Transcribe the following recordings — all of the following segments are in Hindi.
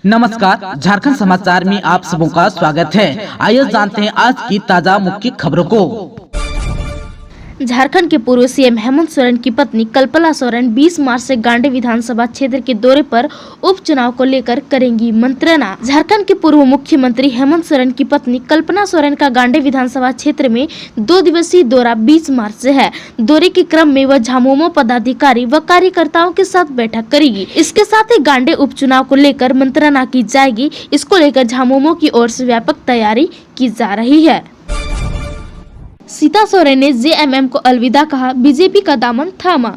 नमस्कार, झारखंड समाचार में आप सबों का स्वागत है। आइए जानते हैं आज की ताजा मुख्य खबरों को। झारखंड के पूर्व सीएम हेमंत सोरेन की पत्नी कल्पना सोरेन 20 मार्च से गांडे विधानसभा क्षेत्र के दौरे पर उपचुनाव को लेकर करेंगी मंत्रणा। झारखंड के पूर्व मुख्यमंत्री हेमंत सोरेन की पत्नी कल्पना सोरेन का गांडे विधानसभा क्षेत्र में 2 दिवसीय दौरा 20 मार्च से है। दौरे के क्रम में वह झामुमो पदाधिकारी व कार्यकर्ताओं के साथ बैठक करेगी। इसके साथ ही गांडे उपचुनाव को लेकर मंत्रणा की जाएगी। इसको लेकर झामुमो की ओर से व्यापक तैयारी की जा रही है। सीता सोरेन ने जेएमएम को अलविदा कहा, बीजेपी का दामन थामा।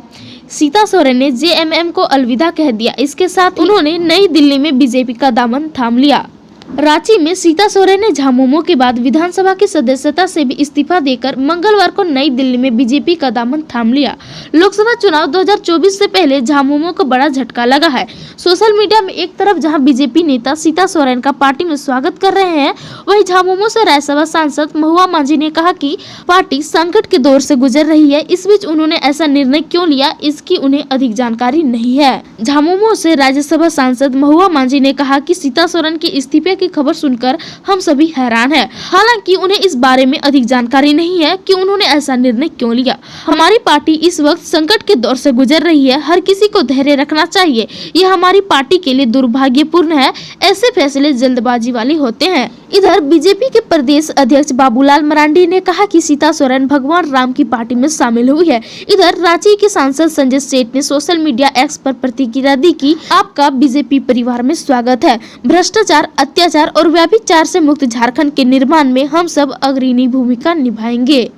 सीता सोरेन ने जेएमएम को अलविदा कह दिया। इसके साथ उन्होंने नई दिल्ली में बीजेपी का दामन थाम लिया। रांची में सीता सोरेन ने झामुमो के बाद विधानसभा की सदस्यता से भी इस्तीफा देकर मंगलवार को नई दिल्ली में बीजेपी का दामन थाम लिया। लोकसभा चुनाव 2024 से पहले झामुमो को बड़ा झटका लगा है। सोशल मीडिया में एक तरफ जहां बीजेपी नेता सीता सोरेन का पार्टी में स्वागत कर रहे हैं, वहीं झामुमो से राज्यसभा सांसद महुआ मांझी ने कहा कि पार्टी संकट के दौर से गुजर रही है। इस बीच उन्होंने ऐसा निर्णय क्यों लिया, इसकी उन्हें अधिक जानकारी नहीं है। झामुमो से राज्यसभा सांसद महुआ मांझी ने कहा कि सीता सोरेन के इस्तीफे की खबर सुनकर हम सभी हैरान हैं। हालांकि उन्हें इस बारे में अधिक जानकारी नहीं है कि उन्होंने ऐसा निर्णय क्यों लिया। हमारी पार्टी इस वक्त संकट के दौर से गुजर रही है। हर किसी को धैर्य रखना चाहिए। यह हमारी पार्टी के लिए दुर्भाग्यपूर्ण है। ऐसे फैसले जल्दबाजी वाले होते हैं। इधर बीजेपी के प्रदेश अध्यक्ष बाबूलाल मरांडी ने कहा कि सीता सोरेन भगवान राम की पार्टी में शामिल हुई है। इधर रांची के सांसद संजय सेठ ने सोशल मीडिया एक्स पर प्रतिक्रिया दी कि आपका बीजेपी परिवार में स्वागत है। भ्रष्टाचार, अत्याचार और व्यभिचार से मुक्त झारखंड के निर्माण में हम सब अग्रणी भूमिका निभाएंगे।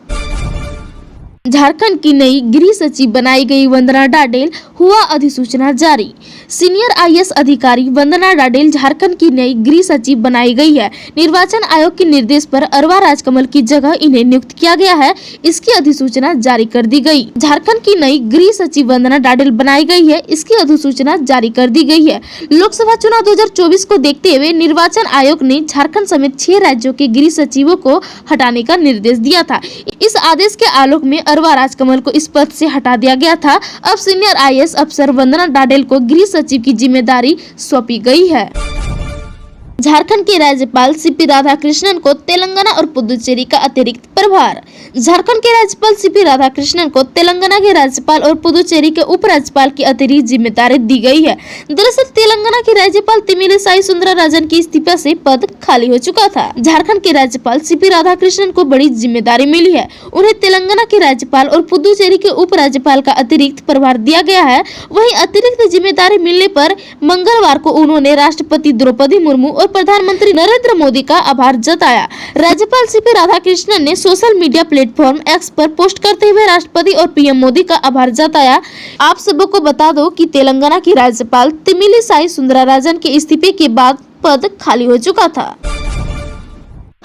झारखंड की नई गृह सचिव बनाई गई वंदना डाडेल, हुआ अधिसूचना जारी। सीनियर आईएएस अधिकारी वंदना डाडेल झारखंड की नई गृह सचिव बनाई गई है। निर्वाचन आयोग के निर्देश पर अरवा राजकमल की जगह इन्हें नियुक्त किया गया है। इसकी अधिसूचना जारी कर दी गई। झारखंड की नई गृह सचिव वंदना डाडेल बनाई गई है। इसकी अधिसूचना जारी कर दी गई है। लोकसभा चुनाव 2024 को देखते हुए निर्वाचन आयोग ने झारखंड समेत 6 राज्यों के गृह सचिवों को हटाने का निर्देश दिया था। इस आदेश के आलोक में अरवा राजकमल को इस पद से हटा दिया गया था। अब सीनियर आईएएस अफसर वंदना डाडेल को गृह सचिव की जिम्मेदारी सौंपी गई है। झारखंड के राज्यपाल सीपी राधाकृष्णन को तेलंगाना और पुदुचेरी का अतिरिक्त प्रभार। झारखंड के राज्यपाल सीपी राधाकृष्णन को तेलंगाना के राज्यपाल और पुदुचेरी के उपराज्यपाल की अतिरिक्त जिम्मेदारी दी गई है। दरअसल तेलंगाना के राज्यपाल तमिलिसाई सुंदरराजन की इस्तीफा से पद खाली हो चुका था। झारखंड के राज्यपाल सीपी राधाकृष्णन को बड़ी जिम्मेदारी मिली है। उन्हें तेलंगाना के राज्यपाल और पुदुचेरी के उपराज्यपाल का अतिरिक्त प्रभार दिया गया है। वहीं अतिरिक्त जिम्मेदारी मिलने पर मंगलवार को उन्होंने राष्ट्रपति द्रौपदी मुर्मू और प्रधानमंत्री नरेंद्र मोदी का आभार जताया। राज्यपाल सीपी राधाकृष्णन ने सोशल मीडिया प्लेटफॉर्म एक्स पर पोस्ट करते हुए राष्ट्रपति और पीएम मोदी का आभार जताया। आप सबको बता दो कि तेलंगाना की राज्यपाल तमिलिसाई सुंदरराजन के इस्तीफे के बाद पद खाली हो चुका था।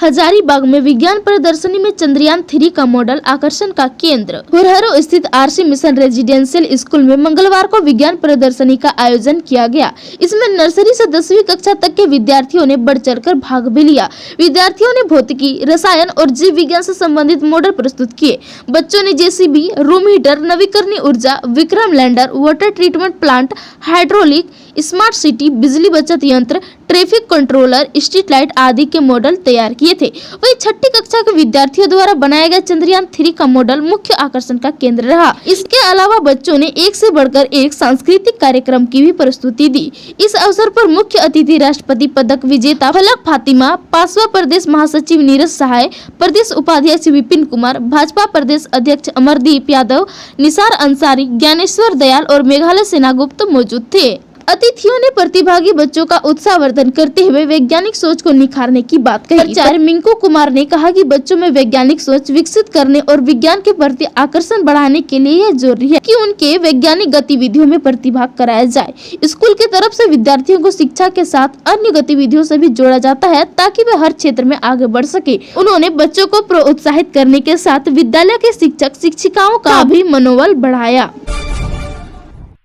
हजारीबाग में विज्ञान प्रदर्शनी में चंद्रयान 3 का मॉडल आकर्षण का केंद्र। हुरहरो स्थित आरसी मिशन रेजिडेंशियल स्कूल में मंगलवार को विज्ञान प्रदर्शनी का आयोजन किया गया। इसमें नर्सरी से 10वीं कक्षा तक के विद्यार्थियों ने बढ़ चढ़कर भाग भी लिया। विद्यार्थियों ने भौतिकी, रसायन और जीव विज्ञान से संबंधित मॉडल प्रस्तुत किए। बच्चों ने जेसीबी, रूम हीटर, नवीकरणीय ऊर्जा, Vikram lander, water treatment plant, hydraulic, smart city, बिजली बचत यंत्र, ट्रैफिक कंट्रोलर, स्ट्रीट लाइट आदि के मॉडल तैयार किए थे। वहीं 6ठी कक्षा के विद्यार्थियों द्वारा बनाया गया चंद्रयान 3 का मॉडल मुख्य आकर्षण का केंद्र रहा। इसके अलावा बच्चों ने एक से बढ़कर एक सांस्कृतिक कार्यक्रम की भी प्रस्तुति दी। इस अवसर पर मुख्य अतिथि राष्ट्रपति पदक विजेता फलक फातिमा, पासवा प्रदेश महासचिव नीरज सहाय, प्रदेश उपाध्यक्ष विपिन कुमार, भाजपा प्रदेश अध्यक्ष अमरदीप यादव, निसार अंसारी, ज्ञानेश्वर दयाल और मेघालय सेनागुप्त मौजूद थे। अतिथियों ने प्रतिभागी बच्चों का उत्साहवर्धन करते हुए वैज्ञानिक सोच को निखारने की बात कही। प्राचार्य मिंकू कुमार ने कहा कि बच्चों में वैज्ञानिक सोच विकसित करने और विज्ञान के प्रति आकर्षण बढ़ाने के लिए यह जरूरी है कि उनके वैज्ञानिक गतिविधियों में प्रतिभाग कराया जाए। स्कूल की तरफ से विद्यार्थियों को शिक्षा के साथ अन्य गतिविधियों से भी जोड़ा जाता है ताकि वे हर क्षेत्र में आगे बढ़ सके। उन्होंने बच्चों को प्रोत्साहित करने के साथ विद्यालय के शिक्षक शिक्षिकाओं का भी मनोबल बढ़ाया।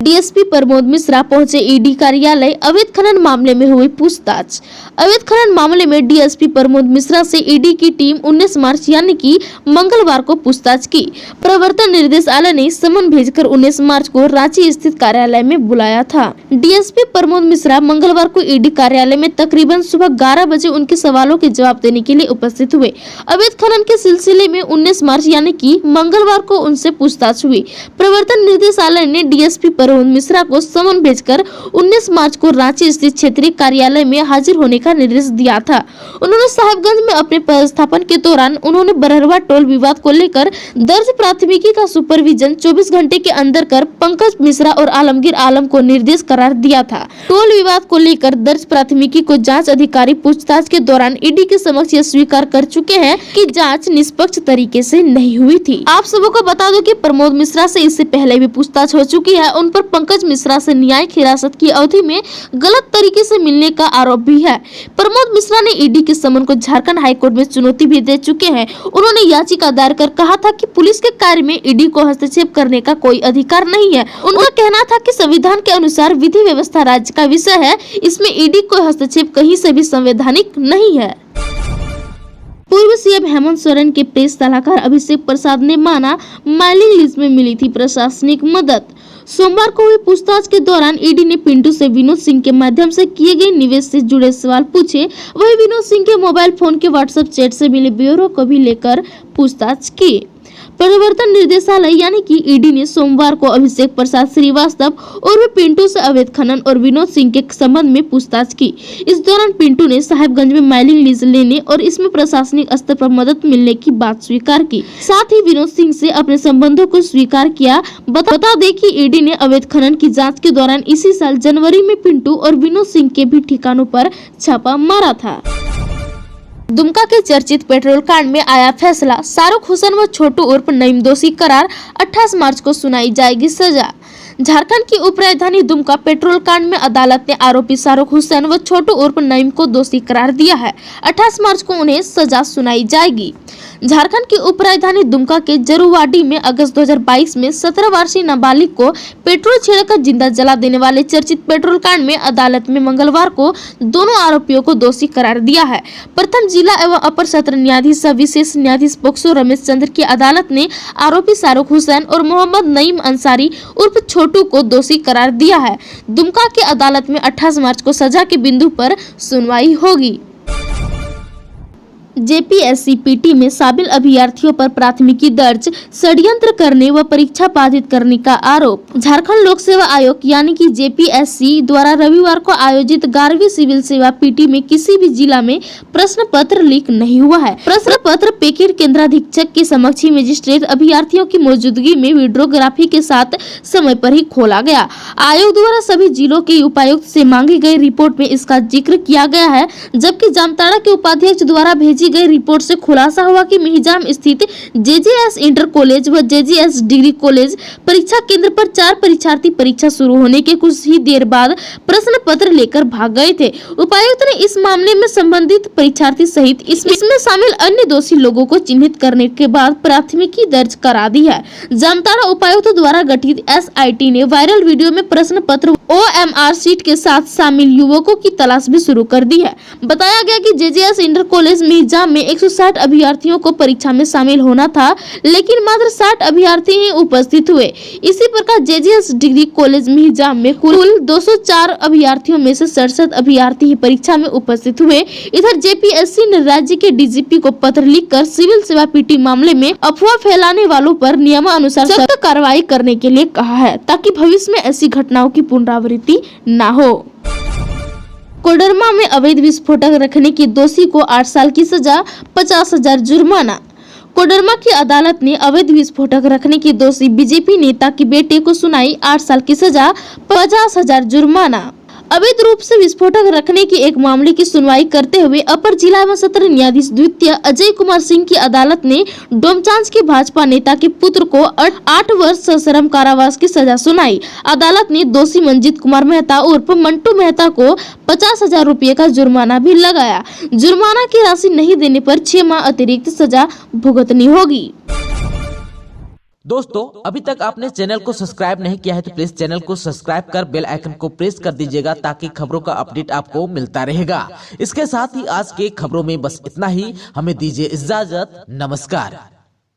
डीएसपी प्रमोद मिश्रा पहुंचे ईडी कार्यालय। अवैध खनन मामले में हुई पूछताछ। अवैध खनन मामले में डीएसपी प्रमोद मिश्रा से ईडी की टीम 19 मार्च यानी कि मंगलवार को पूछताछ की। प्रवर्तन निर्देशालय ने समन भेजकर 19 मार्च को रांची स्थित कार्यालय में बुलाया था। डीएसपी प्रमोद मिश्रा मंगलवार को ईडी कार्यालय में तकरीबन सुबह 11 बजे उनके सवालों के जवाब देने के लिए उपस्थित हुए। अवैध खनन के सिलसिले में 19 मार्च यानी कि मंगलवार को उनसे पूछताछ हुई। प्रवर्तन निर्देशालय ने डीएसपी प्रमोद मिश्रा को समन भेजकर 19 मार्च को रांची स्थित क्षेत्रीय कार्यालय में हाजिर होने का निर्देश दिया था। उन्होंने साहिबगंज में अपने पदस्थापन के दौरान उन्होंने बरहरवा टोल विवाद को लेकर दर्ज प्राथमिकी का सुपरविजन 24 घंटे के अंदर कर पंकज मिश्रा और आलमगीर आलम को निर्देश करार दिया था। टोल विवाद को लेकर दर्ज प्राथमिकी को जांच अधिकारी पूछताछ के दौरान ईडी के समक्ष यह स्वीकार कर चुके हैं कि जांच निष्पक्ष तरीके से नहीं हुई थी। आप सबों को बता दो कि प्रमोद मिश्रा से इससे पहले भी पूछताछ हो चुकी है। उन पर पंकज मिश्रा से न्यायिक हिरासत की अवधि में गलत तरीके से मिलने का आरोप भी है। प्रमोद मिश्रा ने ईडी के समन को झारखंड हाईकोर्ट में चुनौती भी दे चुके हैं। उन्होंने याचिका दायर कर कहा था कि पुलिस के कार्य में ईडी को हस्तक्षेप करने का कोई अधिकार नहीं है। उनका कहना था कि संविधान के अनुसार विधि व्यवस्था राज्य का विषय है, इसमें ईडी को हस्तक्षेप कहीं से भी संवैधानिक नहीं है। पूर्व सीएम हेमंत सोरेन के प्रेस सलाहकार अभिषेक प्रसाद ने माना माइनिंग लीज में मिली थी प्रशासनिक मदद। सोमवार को हुई पूछताछ के दौरान ईडी ने पिंटू से विनोद सिंह के माध्यम से किए गए निवेश से जुड़े सवाल पूछे। वही विनोद सिंह के मोबाइल फोन के व्हाट्सएप चैट से मिले ब्यौरे को भी लेकर पूछताछ की। प्रवर्तन निर्देशालय यानी कि ईडी ने सोमवार को अभिषेक प्रसाद श्रीवास्तव और पिंटू से अवैध खनन और विनोद सिंह के संबंध में पूछताछ की। इस दौरान पिंटू ने साहिबगंज में माइनिंग लीज लेने और इसमें प्रशासनिक स्तर पर मदद मिलने की बात स्वीकार की। साथ ही विनोद सिंह से अपने संबंधों को स्वीकार किया। बता दें कि ईडी ने अवैध खनन की जाँच के दौरान इसी साल जनवरी में पिंटू और विनोद सिंह के भी ठिकानों पर छापा मारा था। दुमका के चर्चित पेट्रोल कांड में आया फैसला। शाहरुख हुसैन व छोटू उर्फ नईम दोषी करार। 28 मार्च को सुनाई जाएगी सजा। झारखंड की उप राजधानी दुमका पेट्रोल कांड में अदालत ने आरोपी शाहरुख हुसैन व छोटू उर्फ नईम को दोषी करार दिया है। 28 मार्च को उन्हें सजा सुनाई जाएगी। झारखंड की उप राजधानी दुमका के जरूवाडी में अगस्त 2022 में 17 वर्षीय नाबालिग को पेट्रोल छिड़कर जिंदा जला देने वाले चर्चित पेट्रोल कांड में अदालत में मंगलवार को दोनों आरोपियों को दोषी करार दिया है। प्रथम जिला एवं अपर सत्र न्यायाधीश सह विशेष न्यायाधीश पोक्सो रमेश चंद्र की अदालत ने आरोपी शाहरुख हुसैन और मोहम्मद नईम अंसारी उर्फ छोटू को दोषी करार दिया है। दुमका की अदालत में 28 मार्च को सजा के बिंदु पर सुनवाई होगी। जेपीएससी पीटी में शामिल अभ्यर्थियों पर प्राथमिकी दर्ज, षड्यंत्र करने व परीक्षा बाधित करने का आरोप। झारखंड लोक सेवा आयोग यानी कि जेपीएससी द्वारा रविवार को आयोजित 11वीं सिविल सेवा पीटी में किसी भी जिला में प्रश्न पत्र लीक नहीं हुआ है। प्रश्न पत्र पेकेट केंद्राधीक्षक के समक्ष ही मजिस्ट्रेट अभ्यर्थियों की मौजूदगी में वीडियोग्राफी के साथ समय पर ही खोला गया। आयोग द्वारा सभी जिलों के उपायुक्त से मांगी गई रिपोर्ट में इसका जिक्र किया गया है, जबकि जामताड़ा के उपाध्यक्ष द्वारा भेजी गई रिपोर्ट से खुलासा हुआ कि मिहिजाम स्थित जेजेएस इंटर कॉलेज व जेजेएस डिग्री कॉलेज परीक्षा केंद्र पर 4 परीक्षार्थी परीक्षा शुरू होने के कुछ ही देर बाद प्रश्न पत्र लेकर भाग गए थे। उपायुक्त ने इस मामले में संबंधित परीक्षार्थी सहित इसमें शामिल अन्य दोषी लोगों को चिन्हित करने के बाद प्राथमिकी दर्ज करा दी है। जामताड़ा उपायुक्त द्वारा गठित एसआईटी ने वायरल वीडियो में प्रश्न पत्र ओएमआर सीट के साथ शामिल युवकों की तलाश भी शुरू कर दी है। बताया गया कि जेजेएस इंटर कॉलेज मिहिजाम में 160 अभ्यर्थियों को परीक्षा में शामिल होना था, लेकिन मात्र 60 अभ्यर्थी ही उपस्थित हुए। इसी प्रकार जेजेएस डिग्री कॉलेज मिहिजाम में कुल 204 अभ्यर्थियों में से 67 अभ्यर्थी ही परीक्षा में उपस्थित हुए। इधर जेपीएससी ने राज्य के डीजीपी को पत्र लिखकर सिविल सेवा पीटी मामले में अफवाह फैलाने वालों पर नियमानुसार सख्त कार्रवाई करने के लिए कहा है, ताकि भविष्य में ऐसी घटनाओं की पुनरावृत्ति न हो। कोडरमा में अवैध विस्फोटक रखने के दोषी को 8 साल की सजा, 50,000 जुर्माना। कोडरमा की अदालत ने अवैध विस्फोटक रखने के दोषी बीजेपी नेता के बेटे को सुनाई 8 साल की सजा, 50,000 जुर्माना। अवैध रूप से विस्फोटक रखने के एक मामले की सुनवाई करते हुए अपर जिला एवं सत्र न्यायाधीश द्वितीय अजय कुमार सिंह की अदालत ने डोमचांच के भाजपा नेता के पुत्र को 8 वर्ष सश्रम कारावास की सजा सुनाई। अदालत ने दोषी मंजीत कुमार मेहता उर्फ मंटू मेहता को 50,000 रुपये का जुर्माना भी लगाया। जुर्माना की राशि नहीं देने पर 6 माह अतिरिक्त सजा भुगतनी होगी। दोस्तों, अभी तक आपने चैनल को सब्सक्राइब नहीं किया है तो प्लीज चैनल को सब्सक्राइब कर बेल आइकन को प्रेस कर दीजिएगा ताकि खबरों का अपडेट आपको मिलता रहेगा। इसके साथ ही आज के खबरों में बस इतना ही। हमें दीजिए इजाजत। नमस्कार।